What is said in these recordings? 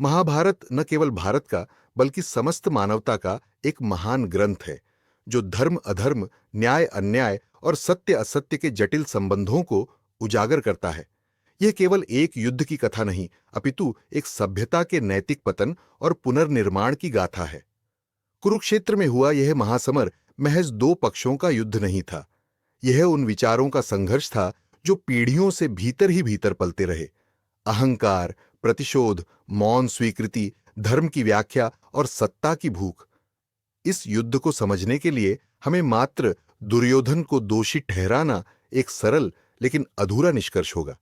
महाभारत न केवल भारत का बल्कि समस्त मानवता का एक महान ग्रंथ है जो धर्म अधर्म, न्याय अन्याय और सत्य असत्य के जटिल संबंधों को उजागर करता है। यह केवल एक युद्ध की कथा नहीं, अपितु एक सभ्यता के नैतिक पतन और पुनर्निर्माण की गाथा है। कुरुक्षेत्र में हुआ यह महासमर महज दो पक्षों का युद्ध नहीं था। यह उन विचारों का संघर्ष था जो पीढ़ियों से भीतर ही भीतर पलते रहे। अहंकार, प्रतिशोध, मौन स्वीकृति, धर्म की व्याख्या और सत्ता की भूख। इस युद्ध को समझने के लिए हमें मात्र दुर्योधन को दोषी ठहराना एक सरल लेकिन अधूरा निष्कर्ष होगा।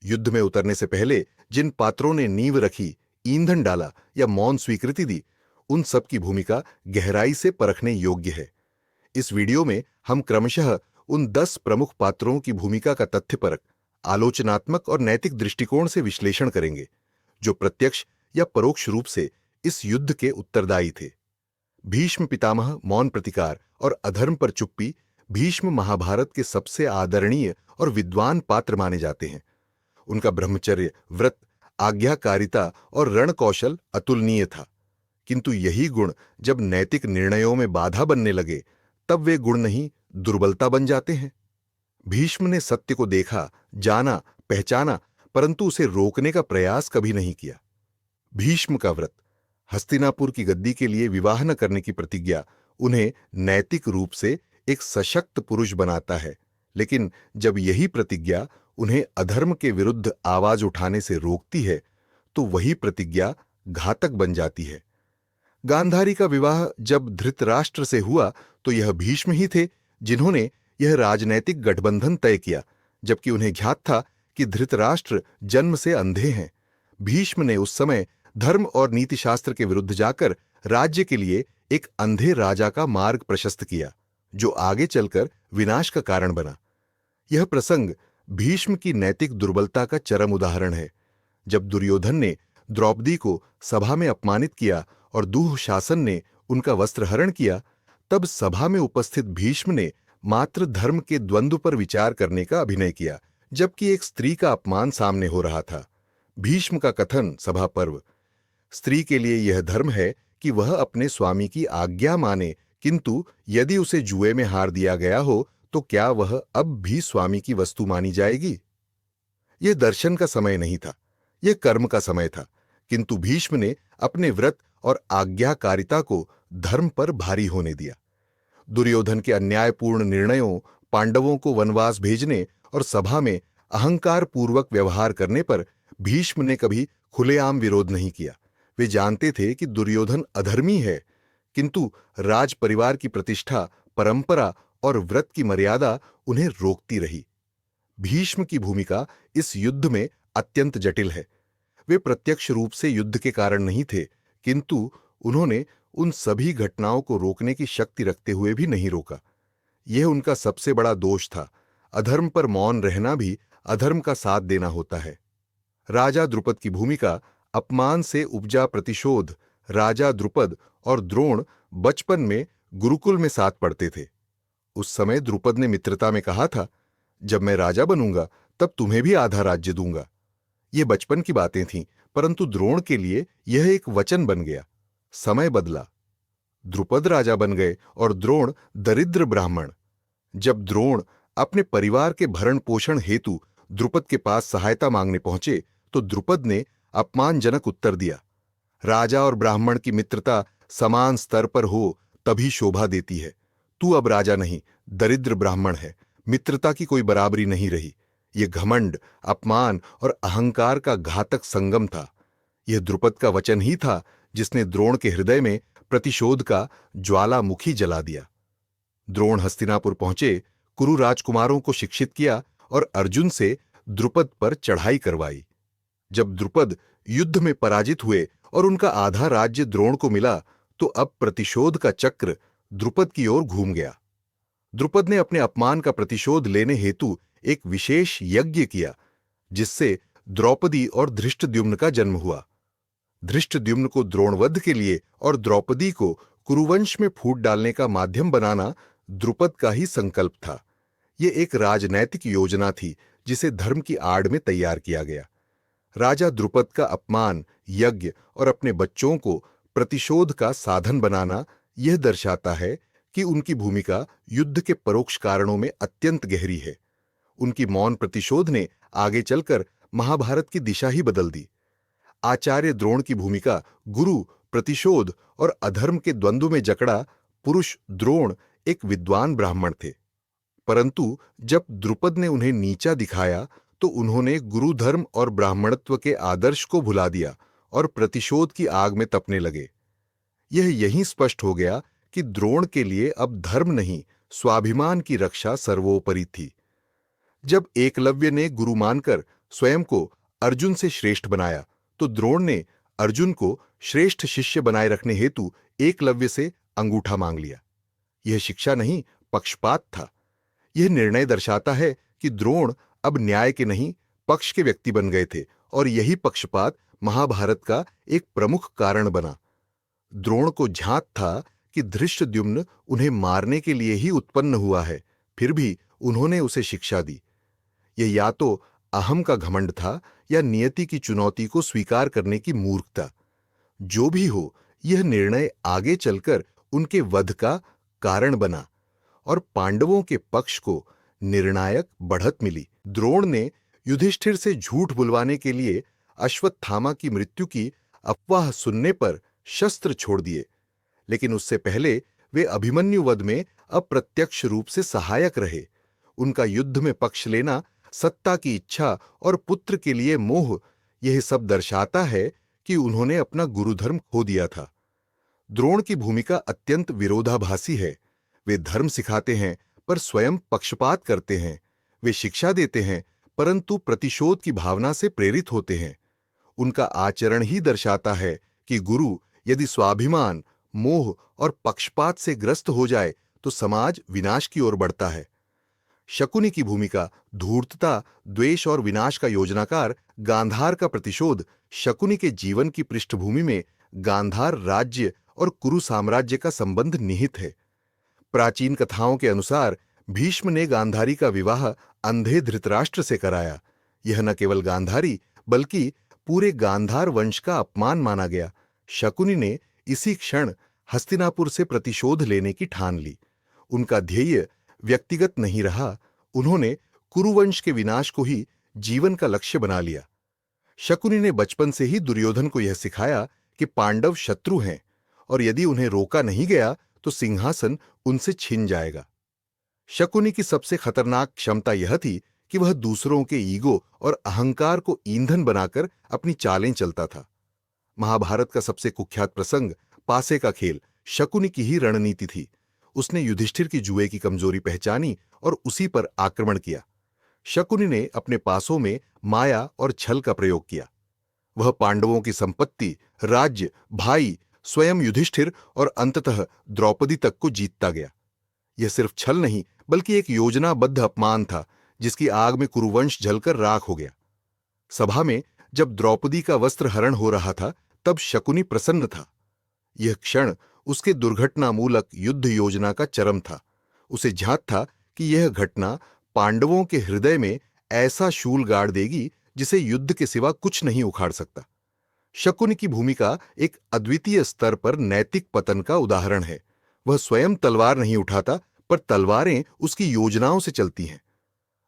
युद्ध में उतरने से पहले जिन पात्रों ने नींव रखी, ईंधन डाला या मौन स्वीकृति दी, उन सब की भूमिका गहराई से परखने योग्य है। इस वीडियो में हम क्रमशः उन 10 प्रमुख पात्रों की भूमिका का तथ्यपरक, आलोचनात्मक और नैतिक दृष्टिकोण से विश्लेषण करेंगे, जो प्रत्यक्ष या परोक्ष रूप से इस युद्ध के उत्तरदायी थे। भीष्म पितामह मौन प्रतिकार और अधर्म पर चुप्पी भीष्म महाभारत के सबसे आदरणीय और विद्वान पात्र माने जाते हैं। उनका ब्रह्मचर्य, व्रत, आज्ञाकारिता और रण कौशल अतुलनीय था। किंतु यही गुण जब नैतिक निर्णयों में बाधा बनने लगे, तब वे गुण नहीं, दुर्बलता बन जाते हैं। भीष्म ने सत्य को देखा, जाना, पहचाना, परंतु उसे रोकने का प्रयास कभी नहीं किया। भीष्म का व्रत, हस्तिनापुर की गद्दी के लिए विवाह न करने की प्रतिज्ञा, उन्हें नैतिक रूप से एक सशक्त पुरुष बनाता है, लेकिन जब यही प्रतिज्ञा उन्हें अधर्म के विरुद्ध आवाज उठाने से रोकती है, तो वही प्रतिज्ञा घातक बन जाती है। गांधारी का विवाह जब धृतराष्ट्र से हुआ, तो यह भीष्म ही थे जिन्होंने यह राजनैतिक गठबंधन तय किया, जबकि उन्हें ज्ञात था कि धृतराष्ट्र जन्म से अंधे हैं। भीष्म ने उस समय धर्म और नीतिशास्त्र के विरुद्ध जाकर राज्य के लिए एक अंधे राजा का मार्ग प्रशस्त किया, जो आगे चलकर विनाश का कारण बना। यह प्रसंग भीष्म की नैतिक दुर्बलता का चरम उदाहरण है। जब दुर्योधन ने द्रौपदी को सभा में अपमानित किया और दुःशासन ने उनका वस्त्रहरण किया, तब सभा में उपस्थित भीष्म ने मात्र धर्म के द्वंद्व पर विचार करने का अभिनय किया, जबकि एक स्त्री का अपमान सामने हो रहा था। भीष्म का कथन सभा पर्व, स्त्री के लिए यह धर्म है कि वह अपने स्वामी की आज्ञा माने, किंतु यदि उसे जुए में हार दिया गया हो तो क्या वह अब भी स्वामी की वस्तु मानी जाएगी? यह दर्शन का समय नहीं था, यह कर्म का समय था। किंतु भीष्म ने अपने व्रत और आज्ञाकारिता को धर्म पर भारी होने दिया। दुर्योधन के अन्यायपूर्ण निर्णयों, पांडवों को वनवास भेजने और सभा में अहंकार पूर्वक व्यवहार करने पर भीष्म ने कभी खुलेआम विरोध नहीं किया। वे जानते थे कि दुर्योधन अधर्मी है, किंतु राज परिवार की प्रतिष्ठा, परंपरा और व्रत की मर्यादा उन्हें रोकती रही। भीष्म की भूमिका इस युद्ध में अत्यंत जटिल है। वे प्रत्यक्ष रूप से युद्ध के कारण नहीं थे, किंतु उन्होंने उन सभी घटनाओं को रोकने की शक्ति रखते हुए भी नहीं रोका। यह उनका सबसे बड़ा दोष था। अधर्म पर मौन रहना भी अधर्म का साथ देना होता है। राजा द्रुपद की भूमिका, अपमान से उपजा प्रतिशोध। राजा द्रुपद और द्रोण बचपन में गुरुकुल में साथ पढ़ते थे। उस समय द्रुपद ने मित्रता में कहा था, जब मैं राजा बनूंगा तब तुम्हें भी आधा राज्य दूंगा। ये बचपन की बातें थीं, परंतु द्रोण के लिए यह एक वचन बन गया। समय बदला, द्रुपद राजा बन गए और द्रोण दरिद्र ब्राह्मण। जब द्रोण अपने परिवार के भरण पोषण हेतु द्रुपद के पास सहायता मांगने पहुंचे, तो द्रुपद ने अपमानजनक उत्तर दिया, राजा और ब्राह्मण की मित्रता समान स्तर पर हो तभी शोभा देती है। तू अब राजा नहीं, दरिद्र ब्राह्मण है, मित्रता की कोई बराबरी नहीं रही। यह घमंड, अपमान और अहंकार का घातक संगम था। यह द्रुपद का वचन ही था जिसने द्रोण के हृदय में प्रतिशोध का ज्वालामुखी जला दिया। द्रोण हस्तिनापुर पहुंचे, कुरु राजकुमारों को शिक्षित किया और अर्जुन से द्रुपद पर चढ़ाई करवाई। जब द्रुपद युद्ध में पराजित हुए और उनका आधा राज्य द्रोण को मिला, तो अब प्रतिशोध का चक्र द्रुपद की ओर घूम गया। द्रुपद ने अपने अपमान का प्रतिशोध लेने हेतु एक विशेष यज्ञ किया, जिससे द्रौपदी और धृष्टद्युम्न का जन्म हुआ। धृष्टद्युम्न को द्रोणवध के लिए और द्रौपदी को कुरुवंश में फूट डालने का माध्यम बनाना द्रुपद का ही संकल्प था। यह एक राजनैतिक योजना थी जिसे धर्म की आड़ में तैयार किया गया। राजा द्रुपद का अपमान, यज्ञ और अपने बच्चों को प्रतिशोध का साधन बनाना यह दर्शाता है कि उनकी भूमिका युद्ध के परोक्ष कारणों में अत्यंत गहरी है। उनकी मौन प्रतिशोध ने आगे चलकर महाभारत की दिशा ही बदल दी। आचार्य द्रोण की भूमिका गुरु, प्रतिशोध और अधर्म के द्वंद्व में जकड़ा पुरुष द्रोण एक विद्वान ब्राह्मण थे। परंतु जब द्रुपद ने उन्हें नीचा दिखाया तो उन्होंने गुरु धर्म और ब्राह्मणत्व के आदर्श को भुला दिया और प्रतिशोध की आग में तपने लगे। यह यहीं स्पष्ट हो गया कि द्रोण के लिए अब धर्म नहीं, स्वाभिमान की रक्षा सर्वोपरि थी। जब एकलव्य ने गुरु मानकर स्वयं को अर्जुन से श्रेष्ठ बनाया तो द्रोण ने अर्जुन को श्रेष्ठ शिष्य बनाए रखने हेतु एकलव्य से अंगूठा मांग लिया। यह शिक्षा नहीं, पक्षपात था। यह निर्णय दर्शाता है कि द्रोण अब न्याय के नहीं, पक्ष के व्यक्ति बन गए थे और यही पक्षपात महाभारत का एक प्रमुख कारण बना। द्रोण को झांक था कि धृष्टद्युम्न उन्हें मारने के लिए ही उत्पन्न हुआ है, फिर भी उन्होंने उसे शिक्षा दी। यह या तो अहम का घमंड था या नियति की चुनौती को स्वीकार करने की मूर्खता। जो भी हो, यह निर्णय आगे चलकर उनके वध का कारण बना और पांडवों के पक्ष को निर्णायक बढ़त मिली। द्रोण ने युधिष्ठिर से झूठ बुलवाने के लिए अश्वत्थामा की मृत्यु की अफवाह सुनने पर शस्त्र छोड़ दिए, लेकिन उससे पहले वे अभिमन्यु वध में अप्रत्यक्ष रूप से सहायक रहे। उनका युद्ध में पक्ष लेना, सत्ता की इच्छा और पुत्र के लिए मोह, यह सब दर्शाता है कि उन्होंने अपना गुरुधर्म खो दिया था। द्रोण की भूमिका अत्यंत विरोधाभासी है। वे धर्म सिखाते हैं पर स्वयं पक्षपात करते हैं। वे शिक्षा देते हैं परंतु प्रतिशोध की भावना से प्रेरित होते हैं। उनका आचरण ही दर्शाता है कि गुरु यदि स्वाभिमान, मोह और पक्षपात से ग्रस्त हो जाए तो समाज विनाश की ओर बढ़ता है। शकुनी की भूमिका धूर्तता, द्वेष और विनाश का योजनाकार, गांधार का प्रतिशोध। शकुनी के जीवन की पृष्ठभूमि में गांधार राज्य और कुरु साम्राज्य का संबंध निहित है। प्राचीन कथाओं के अनुसार भीष्म ने गांधारी का विवाह अंधे धृतराष्ट्र से कराया। यह न केवल गांधारी बल्कि पूरे गांधार वंश का अपमान माना गया। शकुनी ने इसी क्षण हस्तिनापुर से प्रतिशोध लेने की ठान ली। उनका ध्येय व्यक्तिगत नहीं रहा, उन्होंने कुरुवंश के विनाश को ही जीवन का लक्ष्य बना लिया। शकुनी ने बचपन से ही दुर्योधन को यह सिखाया कि पांडव शत्रु हैं और यदि उन्हें रोका नहीं गया तो सिंहासन उनसे छिन जाएगा। शकुनी की सबसे खतरनाक क्षमता यह थी कि वह दूसरों के ईगो और अहंकार को ईंधन बनाकर अपनी चालें चलता था। महाभारत का सबसे कुख्यात प्रसंग पासे का खेल शकुनी की ही रणनीति थी। उसने युधिष्ठिर की जुए की कमजोरी पहचानी और उसी पर आक्रमण किया। शकुनी ने अपने पासों में माया और छल का प्रयोग किया। वह पांडवों की संपत्ति, राज्य, भाई, स्वयं युधिष्ठिर और अंततः द्रौपदी तक को जीतता गया। यह सिर्फ छल नहीं बल्कि एक योजनाबद्ध अपमान था जिसकी आग में कुरुवंश जलकर राख हो गया। सभा में जब द्रौपदी का वस्त्र हरण हो रहा था तब शकुनी प्रसन्न था। यह क्षण उसके दुर्घटनामूलक युद्ध योजना का चरम था। उसे झांक था कि यह घटना पांडवों के हृदय में ऐसा शूल गाड़ देगी जिसे युद्ध के सिवा कुछ नहीं उखाड़ सकता। शकुनी की भूमिका एक अद्वितीय स्तर पर नैतिक पतन का उदाहरण है। वह स्वयं तलवार नहीं उठाता पर तलवारें उसकी योजनाओं से चलती हैं।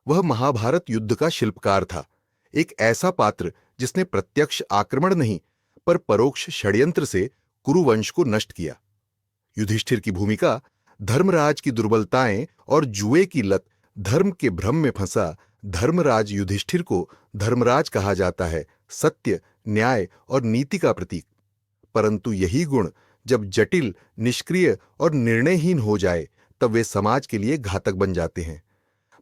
वह महाभारत युद्ध का शिल्पकार था, एक ऐसा पात्र जिसने प्रत्यक्ष आक्रमण नहीं पर परोक्ष षड्यंत्र से कुरुवंश को नष्ट किया। युधिष्ठिर की भूमिका धर्मराज की दुर्बलताएं और जुए की लत, धर्म के भ्रम में फंसा धर्मराज युधिष्ठिर को धर्मराज कहा जाता है, सत्य, न्याय और नीति का प्रतीक। परंतु यही गुण जब जटिल, निष्क्रिय और निर्णयहीन हो जाए तब वे समाज के लिए घातक बन जाते हैं।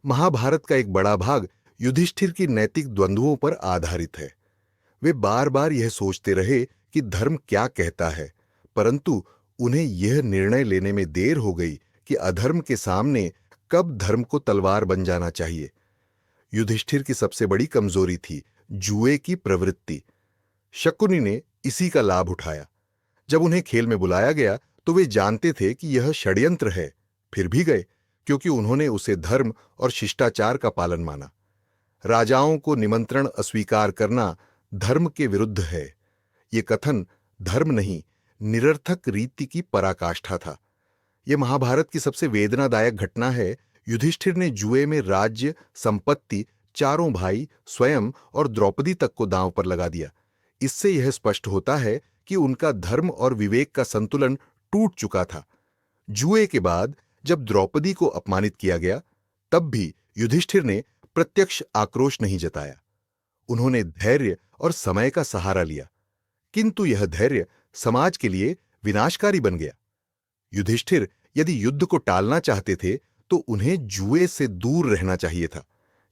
महाभारत का एक बड़ा भाग युधिष्ठिर की नैतिक द्वंद्वों पर आधारित है। वे बार बार यह सोचते रहे कि धर्म क्या कहता है, परंतु उन्हें यह निर्णय लेने में देर हो गई कि अधर्म के सामने कब धर्म को तलवार बन जाना चाहिए। युधिष्ठिर की सबसे बड़ी कमजोरी थी जुए की प्रवृत्ति। शकुनी ने इसी का लाभ उठाया। जब उन्हें खेल में बुलाया गया तो वे जानते थे कि यह षड्यंत्र है, फिर भी गए क्योंकि उन्होंने उसे धर्म और शिष्टाचार का पालन माना। राजाओं को निमंत्रण अस्वीकार करना धर्म के विरुद्ध है। ये कथन धर्म नहीं, निरर्थक रीति की पराकाष्ठा था। यह महाभारत की सबसे वेदनादायक घटना है। युधिष्ठिर ने जुए में राज्य, संपत्ति, चारों भाई, स्वयं और द्रौपदी तक को दांव पर लगा दिया। इससे यह स्पष्ट होता है कि उनका धर्म और विवेक का संतुलन टूट चुका था। जुए के बाद जब द्रौपदी को अपमानित किया गया, तब भी युधिष्ठिर ने प्रत्यक्ष आक्रोश नहीं जताया। उन्होंने धैर्य और समय का सहारा लिया, किंतु यह धैर्य समाज के लिए विनाशकारी बन गया। युधिष्ठिर यदि युद्ध को टालना चाहते थे तो उन्हें जुए से दूर रहना चाहिए था।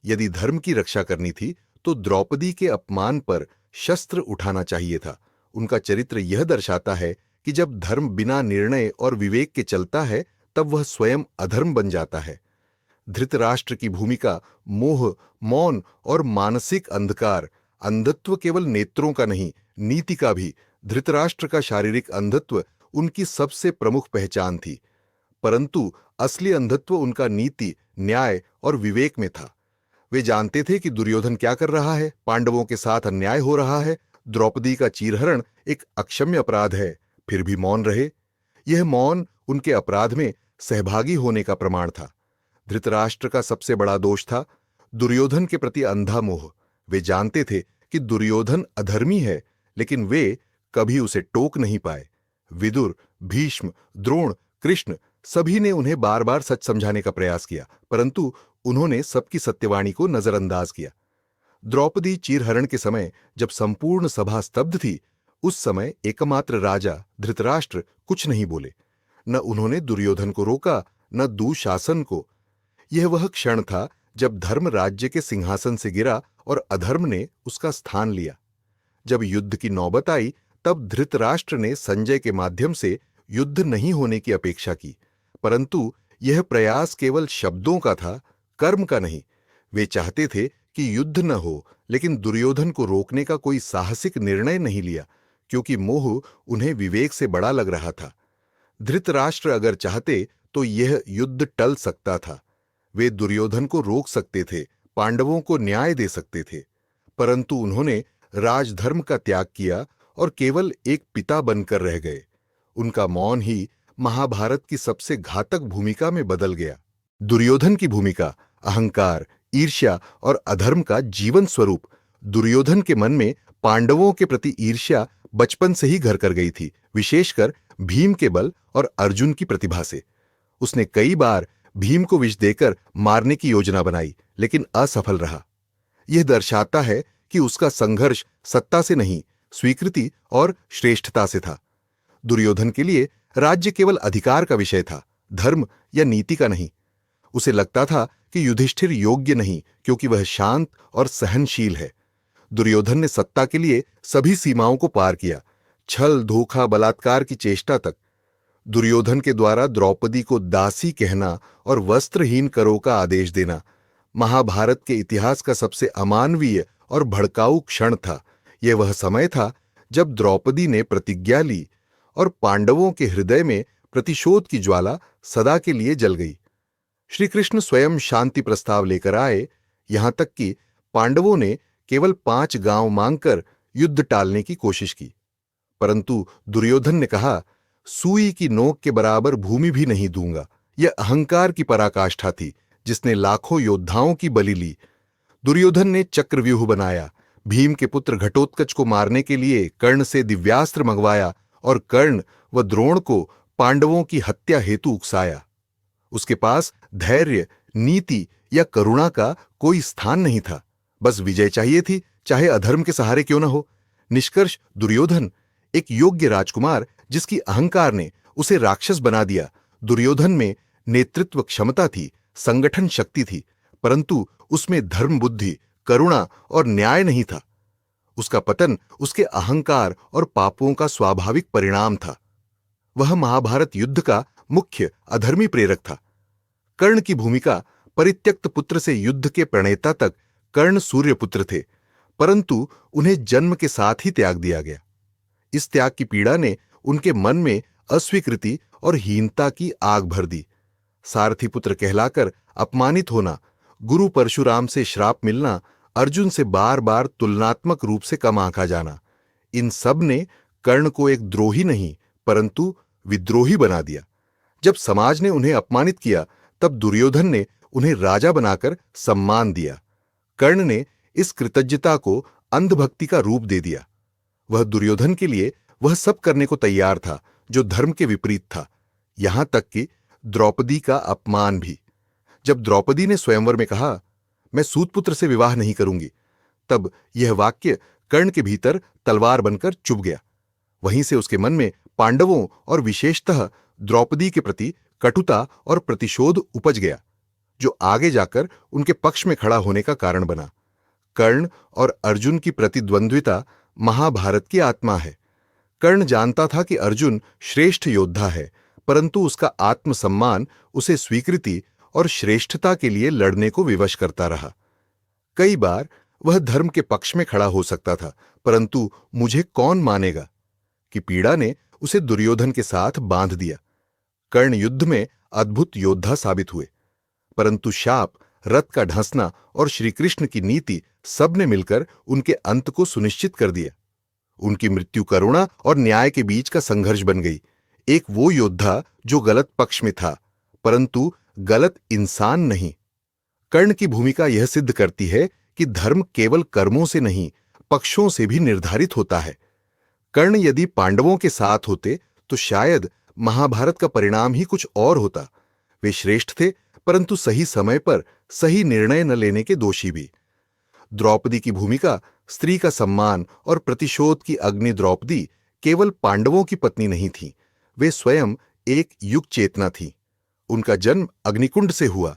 यदि धर्म की रक्षा करनी थी तो द्रौपदी के अपमान पर शस्त्र उठाना चाहिए था। उनका चरित्र यह दर्शाता है कि जब धर्म बिना निर्णय और विवेक के चलता है तब वह स्वयं अधर्म बन जाता है। धृतराष्ट्र की भूमिका मोह, मौन और मानसिक अंधकार, अंधत्व केवल नेत्रों का नहीं, नीति का भी। धृतराष्ट्र का शारीरिक अंधत्व उनकी सबसे प्रमुख पहचान थी, परंतु असली अंधत्व उनका नीति, न्याय और विवेक में था। वे जानते थे कि दुर्योधन क्या कर रहा है, पांडवों के साथ अन्याय हो रहा है, द्रौपदी का चीरहरण एक अक्षम्य अपराध है, फिर भी मौन रहे। यह मौन उनके अपराध में सहभागी होने का प्रमाण था। धृतराष्ट्र का सबसे बड़ा दोष था दुर्योधन के प्रति अंधा मोह। वे जानते थे कि दुर्योधन अधर्मी है, लेकिन वे कभी उसे टोक नहीं पाए। विदुर, भीष्म, द्रोण, कृष्ण सभी ने उन्हें बार बार सच समझाने का प्रयास किया, परंतु उन्होंने सबकी सत्यवाणी को नजरअंदाज किया। द्रौपदी चीरहरण के समय जब संपूर्ण सभा स्तब्ध थी, उस समय एकमात्र राजा धृतराष्ट्र कुछ नहीं बोले। न उन्होंने दुर्योधन को रोका, न दुशासन को। यह वह क्षण था जब धर्म राज्य के सिंहासन से गिरा और अधर्म ने उसका स्थान लिया। जब युद्ध की नौबत आई, तब धृतराष्ट्र ने संजय के माध्यम से युद्ध नहीं होने की अपेक्षा की, परंतु यह प्रयास केवल शब्दों का था, कर्म का नहीं। वे चाहते थे कि युद्ध न हो, लेकिन दुर्योधन को रोकने का कोई साहसिक निर्णय नहीं लिया, क्योंकि मोह उन्हें विवेक से बड़ा लग रहा था। धृतराष्ट्र अगर चाहते तो यह युद्ध टल सकता था। वे दुर्योधन को रोक सकते थे, पांडवों को न्याय दे सकते थे, परंतु उन्होंने राजधर्म का त्याग किया और केवल एक पिता बनकर रह गए। उनका मौन ही महाभारत की सबसे घातक भूमिका में बदल गया। दुर्योधन की भूमिका अहंकार, ईर्ष्या और अधर्म का जीवन स्वरूप। दुर्योधन के मन में पांडवों के प्रति ईर्ष्या बचपन से ही घर कर गई थी, विशेषकर भीम के बल और अर्जुन की प्रतिभा से। उसने कई बार भीम को विष देकर मारने की योजना बनाई, लेकिन असफल रहा। यह दर्शाता है कि उसका संघर्ष सत्ता से नहीं, स्वीकृति और श्रेष्ठता से था। दुर्योधन के लिए राज्य केवल अधिकार का विषय था, धर्म या नीति का नहीं। उसे लगता था कि युधिष्ठिर योग्य नहीं, क्योंकि वह शांत और सहनशील है। दुर्योधन ने सत्ता के लिए सभी सीमाओं को पार किया, छल, धोखा, बलात्कार की चेष्टा तक। दुर्योधन के द्वारा द्रौपदी को दासी कहना और वस्त्रहीन करो का आदेश देना महाभारत के इतिहास का सबसे अमानवीय और भड़काऊ क्षण था। यह वह समय था जब द्रौपदी ने प्रतिज्ञा ली और पांडवों के हृदय में प्रतिशोध की ज्वाला सदा के लिए जल गई। श्री कृष्ण स्वयं शांति प्रस्ताव लेकर आए, यहां तक कि पांडवों ने केवल 5 गांव मांगकर युद्ध टालने की कोशिश की, परंतु दुर्योधन ने कहा, सुई की नोक के बराबर भूमि भी नहीं दूंगा। यह अहंकार की पराकाष्ठा थी, जिसने लाखों योद्धाओं की बलि ली। दुर्योधन ने चक्रव्यूह बनाया, भीम के पुत्र घटोत्कच को मारने के लिए कर्ण से दिव्यास्त्र मंगवाया और कर्ण व द्रोण को पांडवों की हत्या हेतु उकसाया। उसके पास धैर्य, नीति या करुणा का कोई स्थान नहीं था। बस विजय चाहिए थी, चाहे अधर्म के सहारे क्यों न हो। निष्कर्ष, दुर्योधन एक योग्य राजकुमार जिसकी अहंकार ने उसे राक्षस बना दिया। दुर्योधन में नेतृत्व क्षमता थी, संगठन शक्ति थी, परंतु उसमें धर्म बुद्धि, करुणा और न्याय नहीं था। उसका पतन उसके अहंकार और पापों का स्वाभाविक परिणाम था। वह महाभारत युद्ध का मुख्य अधर्मी प्रेरक था। कर्ण की भूमिका परित्यक्त पुत्र से युद्ध के प्रणेता तक कर्ण सूर्यपुत्र थे, परंतु उन्हें जन्म के साथ ही त्याग दिया गया। इस त्याग की पीड़ा ने उनके मन में अस्वीकृति और हीनता की आग भर दी। सारथी पुत्र कहलाकर अपमानित होना, गुरु परशुराम से श्राप मिलना, अर्जुन से बार बार तुलनात्मक रूप से कम आंका जाना, इन सब ने कर्ण को एक द्रोही नहीं परंतु विद्रोही बना दिया। जब समाज ने उन्हें अपमानित किया तब दुर्योधन ने उन्हें राजा बनाकर सम्मान दिया। कर्ण ने इस कृतज्ञता को अंधभक्ति का रूप दे दिया। वह दुर्योधन के लिए वह सब करने को तैयार था जो धर्म के विपरीत था, यहां तक कि द्रौपदी का अपमान भी। जब द्रौपदी ने स्वयंवर में कहा, मैं सूतपुत्र से विवाह नहीं करूंगी, तब यह वाक्य कर्ण के भीतर तलवार बनकर चुभ गया। वहीं से उसके मन में पांडवों और विशेषतः द्रौपदी के प्रति कटुता और प्रतिशोध उपज गया, जो आगे जाकर उनके पक्ष में खड़ा होने का कारण बना। कर्ण और अर्जुन की प्रतिद्वंद्विता महाभारत की आत्मा है। कर्ण जानता था कि अर्जुन श्रेष्ठ योद्धा है, परंतु उसका आत्मसम्मान उसे स्वीकृति और श्रेष्ठता के लिए लड़ने को विवश करता रहा। कई बार वह धर्म के पक्ष में खड़ा हो सकता था, परंतु मुझे कौन मानेगा कि पीड़ा ने उसे दुर्योधन के साथ बांध दिया। कर्ण युद्ध में अद्भुत योद्धा साबित हुए, परंतु शाप, रथ का ढंसना और श्रीकृष्ण की नीति सबने मिलकर उनके अंत को सुनिश्चित कर दिया। उनकी मृत्यु करुणा और न्याय के बीच का संघर्ष बन गई। एक वो योद्धा जो गलत पक्ष में था, परंतु गलत इंसान नहीं। कर्ण की भूमिका यह सिद्ध करती है कि धर्म केवल कर्मों से नहीं, पक्षों से भी निर्धारित होता है। कर्ण यदि पांडवों के साथ होते तो शायद महाभारत का परिणाम ही कुछ और होता। वे श्रेष्ठ थे, परंतु सही समय पर सही निर्णय न लेने के दोषी भी। द्रौपदी की भूमिका स्त्री का सम्मान और प्रतिशोध की अग्नि द्रौपदी केवल पांडवों की पत्नी नहीं थी, वे स्वयं एक युग चेतना थी। उनका जन्म अग्निकुंड से हुआ।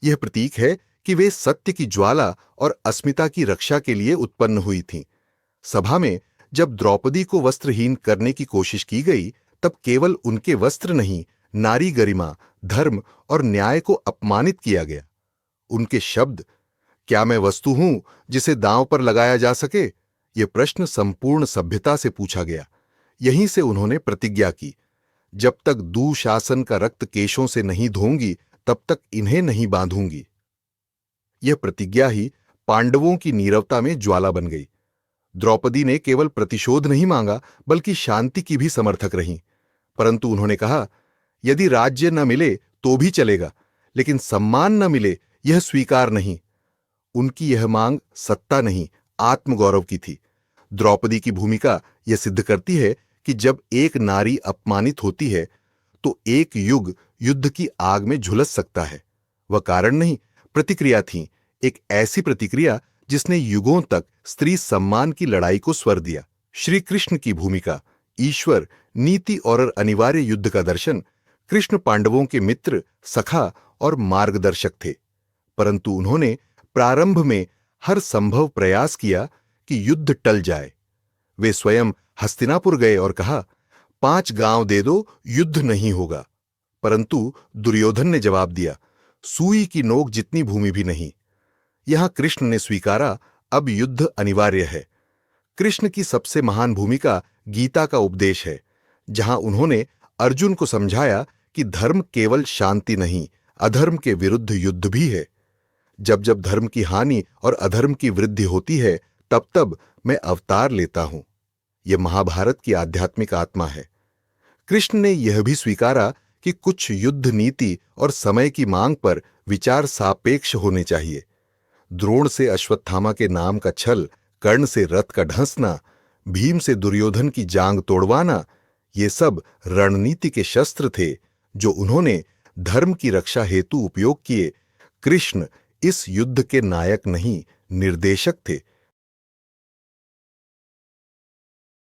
यह प्रतीक है कि वे सत्य की ज्वाला और अस्मिता की रक्षा के लिए उत्पन्न हुई थीं। सभा में जब द्रौपदी को वस्त्रहीन करने की कोशिश की गई, तब केवल उनके वस्त्र नहीं, नारी गरिमा, धर्म और न्याय को अपमानित किया गया। उनके शब्द, क्या मैं वस्तु हूं जिसे दांव पर लगाया जा सके, यह प्रश्न संपूर्ण सभ्यता से पूछा गया। यहीं से उन्होंने प्रतिज्ञा की, जब तक दुशासन का रक्त केशों से नहीं धोंगी तब तक इन्हें नहीं बांधूंगी। यह प्रतिज्ञा ही पांडवों की नीरवता में ज्वाला बन गई। द्रौपदी ने केवल प्रतिशोध नहीं मांगा, बल्कि शांति की भी समर्थक रहीं। परंतु उन्होंने कहा, यदि राज्य न मिले तो भी चलेगा, लेकिन सम्मान न मिले यह स्वीकार नहीं। उनकी यह मांग सत्ता नहीं, आत्मगौरव की थी। द्रौपदी की भूमिका यह सिद्ध करती है कि जब एक नारी अपमानित होती है तो एक युग युद्ध की आग में झुलस सकता है। वह कारण नहीं, प्रतिक्रिया थी, एक ऐसी प्रतिक्रिया जिसने युगों तक स्त्री सम्मान की लड़ाई को स्वर दिया। श्री कृष्ण की भूमिका ईश्वर, नीति और अनिवार्य युद्ध का दर्शन। कृष्ण पांडवों के मित्र, सखा और मार्गदर्शक थे, परंतु उन्होंने प्रारंभ में हर संभव प्रयास किया कि युद्ध टल जाए। वे स्वयं हस्तिनापुर गए और कहा, 5 गांव दे दो, युद्ध नहीं होगा। परंतु दुर्योधन ने जवाब दिया, सुई की नोक जितनी भूमि भी नहीं। यहां कृष्ण ने स्वीकारा, अब युद्ध अनिवार्य है। कृष्ण की सबसे महान भूमिका गीता का उपदेश है, जहां उन्होंने अर्जुन को समझाया कि धर्म केवल शांति नहीं, अधर्म के विरुद्ध युद्ध भी है। जब जब धर्म की हानि और अधर्म की वृद्धि होती है, तब तब मैं अवतार लेता हूं। यह महाभारत की आध्यात्मिक आत्मा है। कृष्ण ने यह भी स्वीकारा कि कुछ युद्ध नीति और समय की मांग पर विचार सापेक्ष होने चाहिए। द्रोण से अश्वत्थामा के नाम का छल, कर्ण से रथ का ढंसना, भीम से दुर्योधन की जांग तोड़वाना, ये सब रणनीति के शस्त्र थे जो उन्होंने धर्म की रक्षा हेतु उपयोग किए। कृष्ण इस युद्ध के नायक नहीं, निर्देशक थे।